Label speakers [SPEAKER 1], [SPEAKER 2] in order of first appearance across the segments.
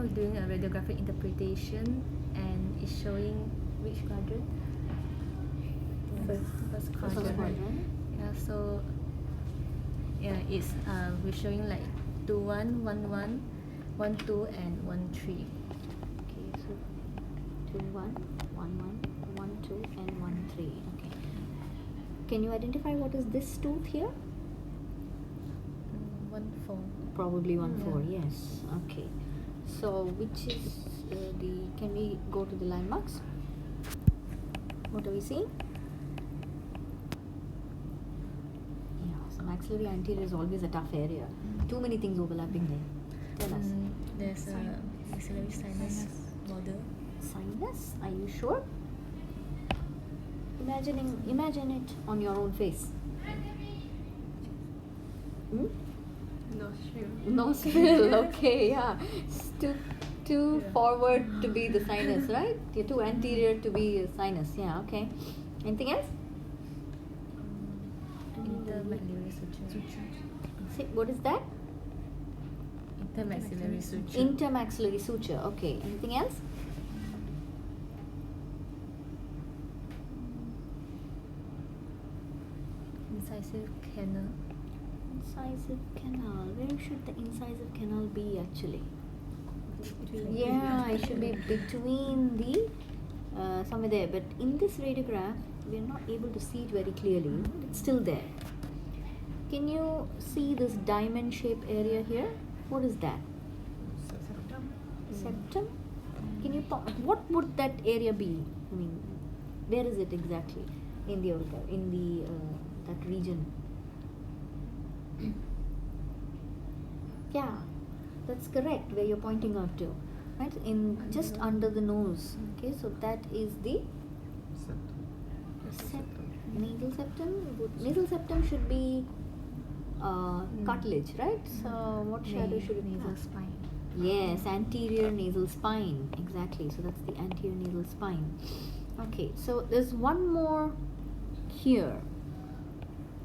[SPEAKER 1] we're doing a radiographic interpretation, and it's showing which quadrant? First quadrant. Yeah, so yeah, it's we're showing like 2 1 1 1 1 2 and 1 3.
[SPEAKER 2] Okay, so 2 1 1 1 1 2 and 1 3. Okay. Can you identify what is this tooth here?
[SPEAKER 1] 1 4.
[SPEAKER 2] Probably 1 4. Yes. Okay. So which is the? Can we go to the landmarks? What are we seeing? Maxillary anterior is always a tough area. Too many things overlapping there. Tell us.
[SPEAKER 1] There's a maxillary sinus model.
[SPEAKER 2] Sinus? Are you sure? Imagine it on your own face. Nostril. Okay, yeah. It's too forward to be the sinus, right? You're too anterior to be a sinus. Yeah. Okay. Anything else?
[SPEAKER 1] Intermaxillary suture.
[SPEAKER 2] What is that?
[SPEAKER 1] Intermaxillary suture.
[SPEAKER 2] Intermaxillary suture. Okay. Anything else?
[SPEAKER 1] Incisive canal.
[SPEAKER 2] Incisive canal. Where should the incisive canal be actually? Yeah, it should be between the somewhere there. But in this radiograph, we are not able to see it very clearly. It's still there. Can you see this diamond-shaped area here? What is that?
[SPEAKER 1] Septum.
[SPEAKER 2] Septum? Can you what would that area be? I mean, where is it exactly in the that region? Yeah, that's correct. Where you're pointing out to, right? In just under the nose. Okay, so that is the nasal septum. Nasal septum should be cartilage, right? So what shadow should it
[SPEAKER 1] nasal
[SPEAKER 2] have?
[SPEAKER 1] spine.
[SPEAKER 2] Yes, anterior nasal spine. Exactly. So that's the anterior nasal spine. Okay, so there's one more here.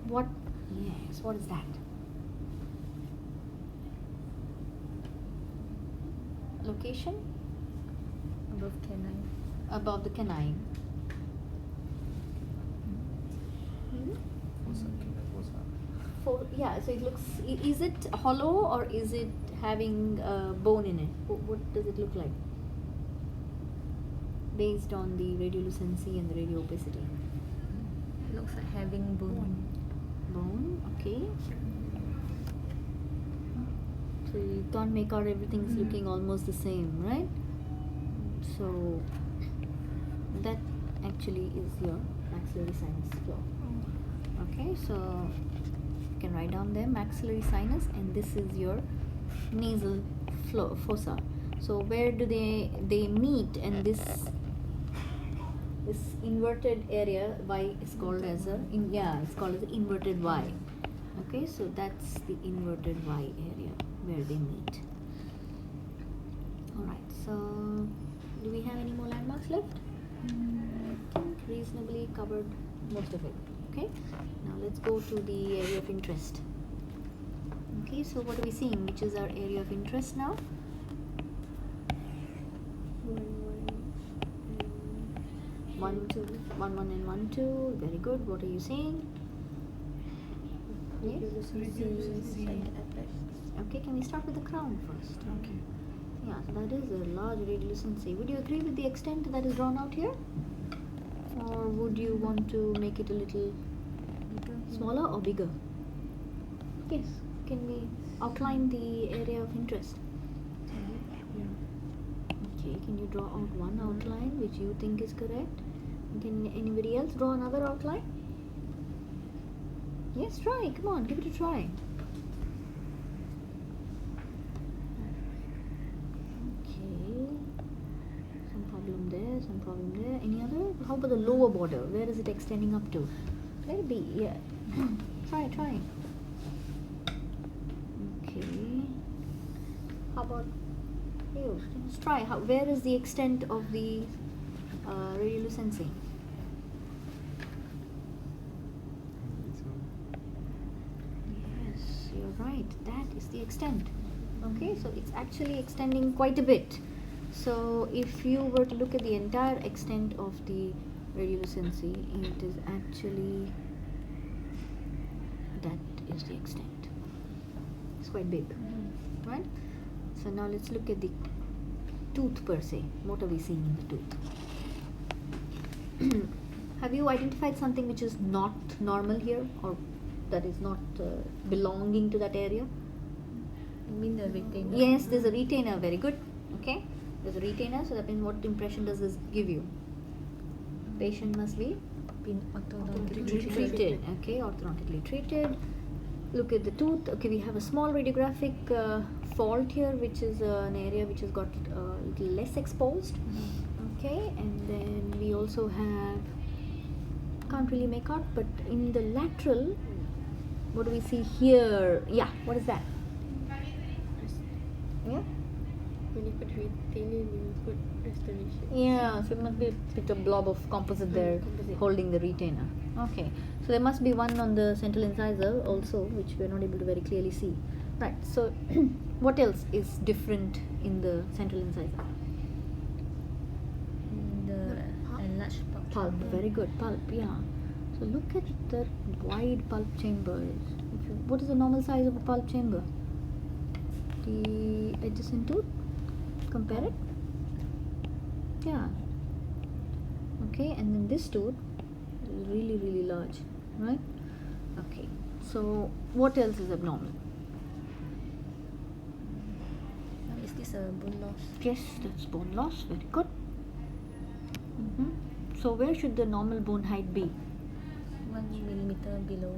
[SPEAKER 2] What? Yes, what is that? Location?
[SPEAKER 1] Above canine.
[SPEAKER 2] Above the canine. Yeah, so it looks, is it hollow or is it having bone in it? What does it look like? Based on the radiolucency and the radioopacity.
[SPEAKER 1] It looks like having bone.
[SPEAKER 2] Bone, okay. So you can't make out everything's looking almost the same, right? So that actually is your maxillary sinus floor. Okay, so you can write down there maxillary sinus, and this is your nasal fossa. So where do they meet? And this inverted area Y is called as it's called as inverted Y. Okay, so that's the inverted Y area where they meet. Alright, so do we have any more landmarks left? I think reasonably covered most of it. Okay, now let's go to the area of interest. Okay, so what are we seeing? Which is our area of interest now? 1 2 1 1 and 1 2. Very good. What are you seeing? Yes. Okay, can we start with the crown first?
[SPEAKER 1] Okay.
[SPEAKER 2] Yeah, so that is a large radiolucency. Would you agree with the extent that is drawn out here? Or would you want to make it a little smaller or bigger? Yes. Can we outline the area of interest? Okay, can you draw out one outline which you think is correct? Can anybody else draw another outline? Yes, try. Come on, give it a try. Okay. Some problem there, some problem there. Any other? How about the lower border? Where is it extending up to? Let it be, yeah. Try. Okay. How about you? Just try. Where is the extent of the radiolucency? Yes, you're right. That is the extent. Okay, so it's actually extending quite a bit. So if you were to look at the entire extent of the radiolucency, it is actually, that is the extent. It's quite big, right? So now let's look at the tooth per se. What are we seeing in the tooth? Have you identified something which is not normal here, or that is not belonging to that area?
[SPEAKER 1] You mean the retainer?
[SPEAKER 2] Yes, there's a retainer. Very good. Okay, there's a retainer. So that means, what impression does this give you? Patient must be
[SPEAKER 1] Been orthodontically
[SPEAKER 2] treated. Okay, orthodontically treated. Look at the tooth. Okay, we have a small radiographic fault here, which is an area which has got a little less exposed. Okay, and then we also have, can't really make out, but in the lateral, what do we see here? Yeah, what is that? Yeah.
[SPEAKER 3] When you put retainer, you put restoration.
[SPEAKER 2] Yeah, so it must be a bit of blob of composite there
[SPEAKER 3] Composite.
[SPEAKER 2] holding the retainer. Okay, so there must be one on the central incisor also, which we are not able to very clearly see. Right, so what else is different in the central incisor?
[SPEAKER 1] The enlarged
[SPEAKER 2] Pulp, very good, pulp, yeah. So look at that wide pulp chamber. What is the normal size of a pulp chamber? The adjacent tooth, compare it. Yeah. Okay, and then this tooth is really, really large, right? Okay, so what else is abnormal?
[SPEAKER 1] Is this a bone loss?
[SPEAKER 2] Yes, that's bone loss, very good. So where should the normal bone height be?
[SPEAKER 1] 1 millimeter below.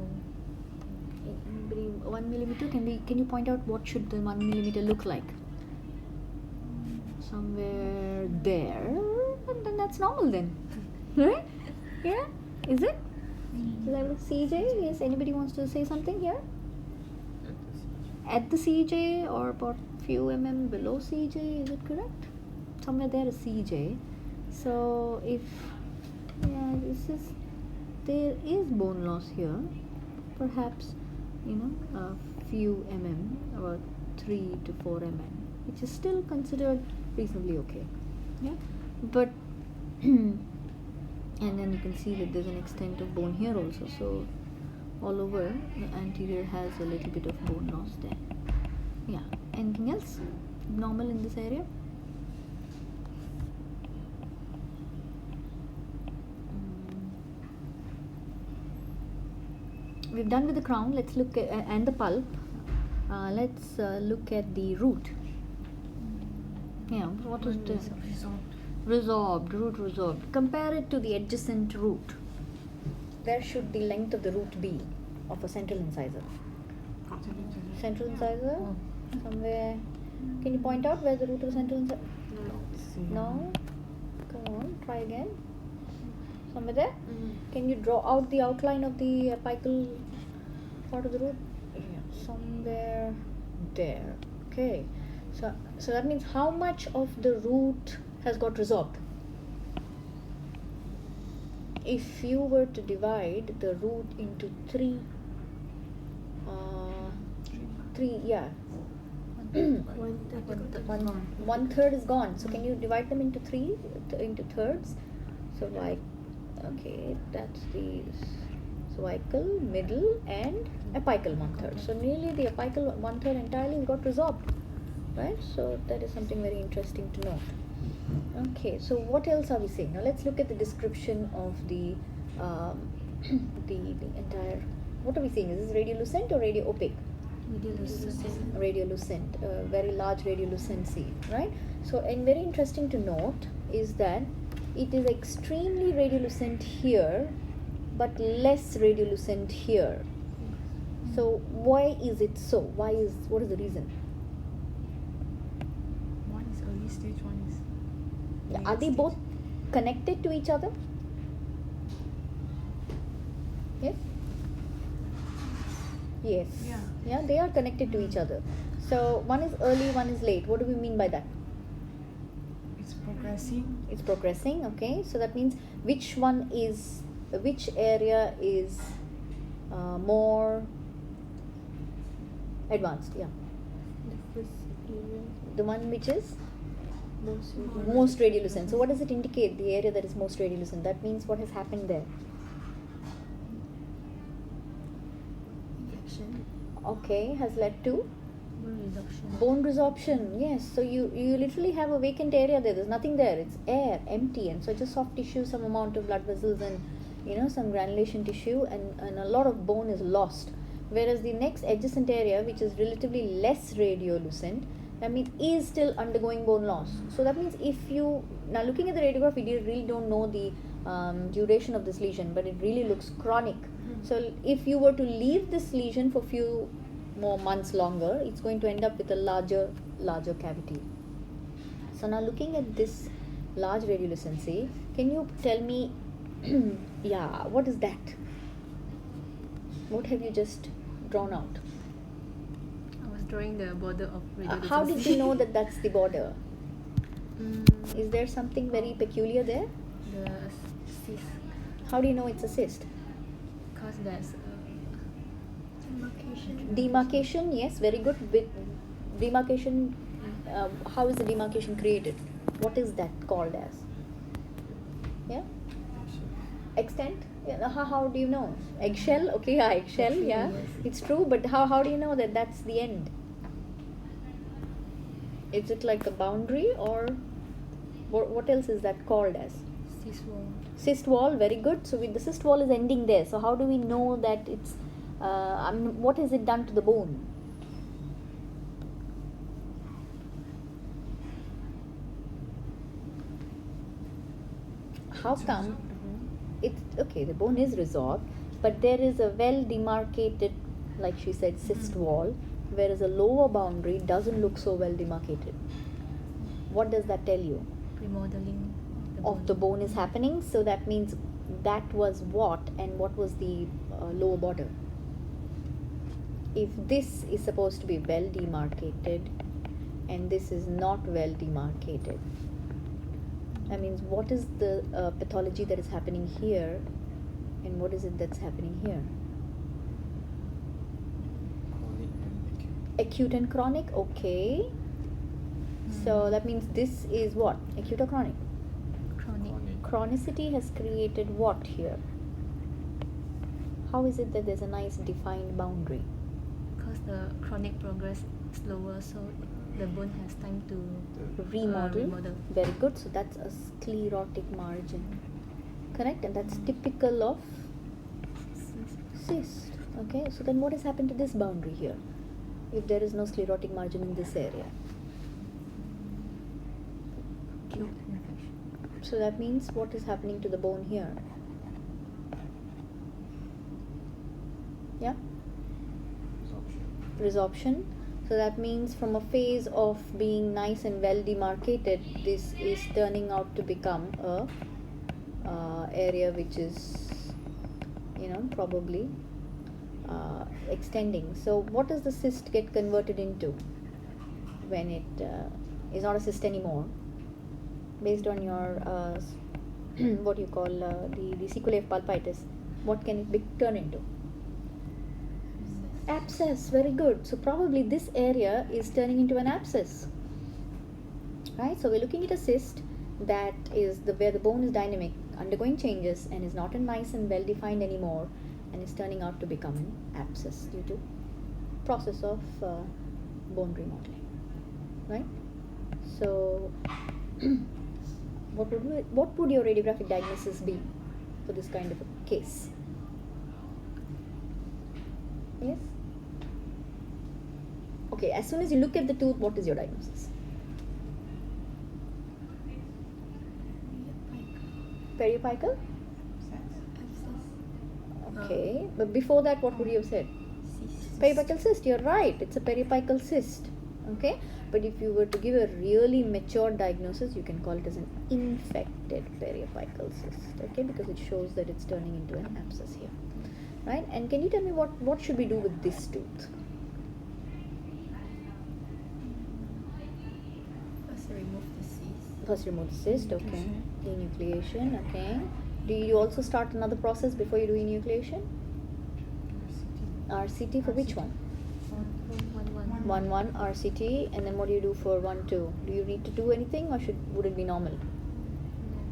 [SPEAKER 2] 1 millimeter. Can you point out what should the 1 millimeter look like? Somewhere there, and then that's normal then, right? Yeah, is it? Is that CJ? Yes. Anybody wants to say something here? At the CJ, or about few below CJ? Is it correct? Somewhere there is CJ. So if there is bone loss here, perhaps a few about 3 to 4 which is still considered reasonably okay. Yeah, but and then you can see that there's an extent of bone here also. So all over the anterior has a little bit of bone loss there. Yeah. Anything else normal in this area? We've done with the crown. Let's look at and the pulp. Let's look at the root. Yeah, what is the resorbed, root resorbed? Compare it to the adjacent root. Where should the length of the root be of a central incisor? Central incisor? Somewhere. Can you point out where the root of the central incisor? No? Come on, try again. Somewhere there? Can you draw out the outline of the apical part of the root? Somewhere there. Okay. So that means how much of the root has got resorbed? If you were to divide the root into three, yeah. One third is gone. So can you divide them into into thirds? So like, okay, that's the cervical, middle, and apical 1/3. So nearly the apical 1/3 entirely got resorbed, right? So that is something very interesting to note. Okay, so what else are we saying? Now let's look at the description of the the entire. What are we saying? Is this radiolucent or radio-opaque? Radiolucent, very large radiolucency, right? So, and very interesting to note is that it is extremely radiolucent here, but less radiolucent here. So, why is it so? What is the reason?
[SPEAKER 3] One is early stage, one is.
[SPEAKER 2] Are they both connected to each other? Yes? Yes. Yeah, they are connected to each other. So one is early, one is late. What do we mean by that?
[SPEAKER 3] It's progressing.
[SPEAKER 2] It's progressing, okay. So that means which area is more advanced? Yeah.
[SPEAKER 3] The first
[SPEAKER 2] The one which is
[SPEAKER 3] Most
[SPEAKER 2] most radiolucent. So what does it indicate? The area that is most radiolucent. That means what has happened there?
[SPEAKER 1] Infection.
[SPEAKER 2] Okay, has led to
[SPEAKER 1] Bone resorption.
[SPEAKER 2] bone resorption. Yes. So you literally have a vacant area there. There's nothing there. It's air, empty, and so just soft tissue, some amount of blood vessels, and some granulation tissue, and a lot of bone is lost. Whereas the next adjacent area, which is relatively less radiolucent, that means is still undergoing bone loss. So that means if you now looking at the radiograph, we really don't know the duration of this lesion, but it really looks chronic. So if you were to leave this lesion for few more months longer, it's going to end up with a larger cavity. So now looking at this large radiolucency, can you tell me, yeah, what is that? What have you just drawn out?
[SPEAKER 1] I was drawing the border of radiolucency.
[SPEAKER 2] How did you know that that's the border?
[SPEAKER 1] Mm,
[SPEAKER 2] Is there something very peculiar there?
[SPEAKER 1] the cyst.
[SPEAKER 2] How do you know it's a cyst?
[SPEAKER 1] Because there's
[SPEAKER 3] demarcation.
[SPEAKER 2] Demarcation, yes, very good. With demarcation, how is the demarcation created? What is that called as? Yeah? Extent? Yeah, how do you know? Eggshell? Okay, yeah, eggshell, yeah.
[SPEAKER 1] Yes.
[SPEAKER 2] It's true, but how do you know that that's the end? Is it like a boundary, or what else is that called as?
[SPEAKER 1] cyst wall.
[SPEAKER 2] Cyst wall, very good. So with the cyst wall is ending there. So how do we know that it's, what has it done to the bone? How come? It's okay, the bone is resolved, but there is a well demarcated, like she said, cyst wall, whereas a lower boundary doesn't look so well demarcated. What does that tell you?
[SPEAKER 1] Remodeling
[SPEAKER 2] Of the bone is happening, so that means that was what, and what was the lower border? If this is supposed to be well demarcated and this is not well demarcated, that means what is the pathology that is happening here, and what is it that's happening here?
[SPEAKER 4] Chronic and acute.
[SPEAKER 2] Acute and chronic, okay. So that means this is what? Acute or chronic?
[SPEAKER 1] chronic.
[SPEAKER 2] Chronicity has created what here? How is it that there's a nice defined boundary?
[SPEAKER 1] Because the chronic progress slower, so the bone has time to
[SPEAKER 2] Remodel.
[SPEAKER 1] remodel.
[SPEAKER 2] Very good. So that's a sclerotic margin. Correct? And that's typical of cyst. Okay. So then what has happened to this boundary here? If there is no sclerotic margin in this area.
[SPEAKER 1] Acute infection.
[SPEAKER 2] So that means what is happening to the bone here? Yeah? Resorption. So that means from a phase of being nice and well demarcated, this is turning out to become a area which is, probably extending. So what does the cyst get converted into when it is not a cyst anymore? Based on your what you call the sequelae of pulpitis, what can it turn into? Abscess. Very good. So probably this area is turning into an abscess, right? So we're looking at a cyst that is where the bone is dynamic, undergoing changes, and is not a nice and well defined anymore, and is turning out to become an abscess due to process of bone remodeling, right? So what would your radiographic diagnosis be for this kind of a case? Yes? Okay, as soon as you look at the tooth, what is your diagnosis? Periapical? Okay, but before that, what would you have said? Periapical cyst, you're right, it's a periapical cyst. Okay, but if you were to give a really mature diagnosis, you can call it as an infected periapical cyst. Okay, because it shows that it's turning into an abscess here. Right? And can you tell me what should we do with this tooth? First remove the cyst, okay. Enucleation, okay. Do you also start another process before you do enucleation? RCT for which one? 1 RCT, and then what do you do for 1 2? Do you need to do anything, or would it be normal?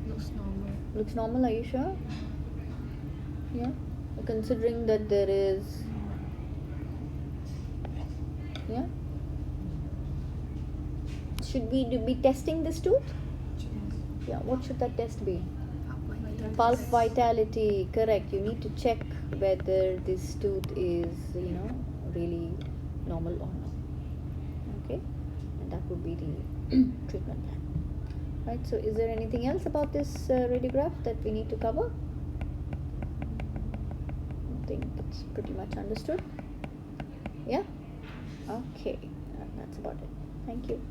[SPEAKER 1] Looks normal.
[SPEAKER 2] Looks normal. Are you sure? Yeah. Considering that there is. Yeah. Should we be testing this tooth? Yeah. What should that test be? Pulp vitality. Correct. You need to check whether this tooth is, really normal or not. Okay. And that would be the treatment plan. Right. So, is there anything else about this radiograph that we need to cover? I think it's pretty much understood. Yeah. Okay. That's about it. Thank you.